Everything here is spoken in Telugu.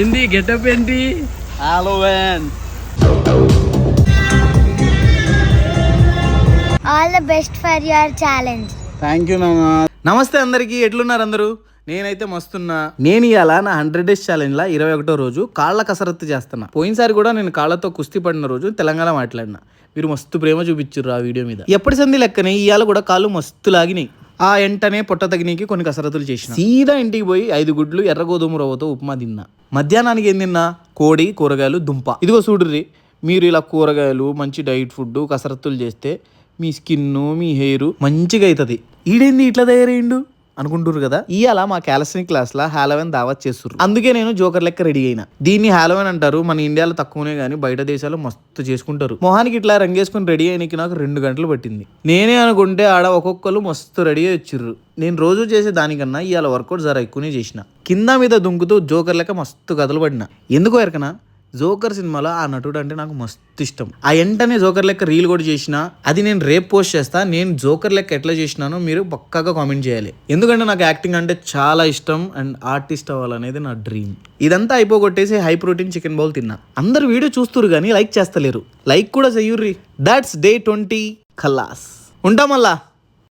ఏంది గెటప్ ఏంటి? Halloween. All the best for your challenge. Thank you నాన్న. నమస్తే అందరికీ, ఎట్లున్నారు అందరూ? నేనైతే మస్తున్నా. నేను ఇవాళ నా 100 days ఛాలెంజ్ లా 21వ రోజు కాళ్ళ కసరత్తు చేస్తున్నా. పోయినసారి కూడా నేను కాళ్ళతో కుస్తీ పడిన రోజు తెలంగాణ మాట్లాడినా. మీరు మస్తు ప్రేమ చూపించారు ఆ వీడియో మీద. ఎప్పటి సంధి లెక్కనే ఇవాళ కూడా కాళ్ళు మస్తు లాగినాయి. ఆ వెంటనే పొట్ట తగినీకి కొన్ని కసరత్తులు చేసిన. సీదా ఇంటికి పోయి 5 గుడ్లు ఎర్ర గోధుమ రవ్వతో ఉప్మా తిన్నా. మధ్యాహ్నానికి ఏం తిన్నా? కోడి, కూరగాయలు, దుంప. ఇదిగో చూడుర్రి, మీరు ఇలా కూరగాయలు, మంచి డైట్ ఫుడ్, కసరత్తులు చేస్తే మీ స్కిన్, మీ హెయిర్ మంచిగా అవుతుంది. ఈడేంది ఇట్లా తయారైండు అనుకుంటున్నారు కదా. ఇవాళ మా క్యాలస్ట్రిక్ క్లాస్ లా హాలోవెన్ దావత్ చేస్తున్నారు. అందుకే నేను జోకర్ లెక్క రెడీ అయినా. దీన్ని హాలోవెన్ అంటారు. మన ఇండియాలో తక్కువనే కానీ బయట దేశాల్లో మస్తు చేసుకుంటారు. మొహానికి ఇట్లా రంగేసుకుని రెడీ అయినకి నాకు 2 గంటలు పట్టింది. నేనే అనుకుంటే ఆడ ఒక్కొక్కరు మస్తు రెడీ అయ్యి వచ్చిర్రు. నేను రోజు చేసే దానికన్నా ఇవాళ వర్కౌట్ జర ఎక్కువనే చేసిన. కింద మీద దుంకుతూ జోకర్ లెక్క మస్తు కథలు పడిన. ఎందుకో ఎరకనా, జోకర్ సినిమాలో ఆ నటుడు అంటే నాకు మస్తు ఇష్టం. ఆ వెంటనే జోకర్ లెక్క రీల్ కూడా చేసిన. అది నేను రేపు పోస్ట్ చేస్తా. నేను జోకర్ లెక్క ఎట్లా చేసినానో మీరు పక్కాగా కామెంట్ చేయాలి. ఎందుకంటే నాకు యాక్టింగ్ అంటే చాలా ఇష్టం అండ్ ఆర్టిస్ట్ అవ్వాలనేది నా డ్రీమ్. ఇదంతా అయిపోగొట్టేసి హై ప్రోటీన్ చికెన్ బౌల్ తిన్నా. అందరు వీడియో చూస్తురు కానీ లైక్ చేస్తలేరు. లైక్ కూడా చెయ్యుర్రి. దాట్స్ డే 20 ఖల్లాస్. ఉంటాం మళ్ళా.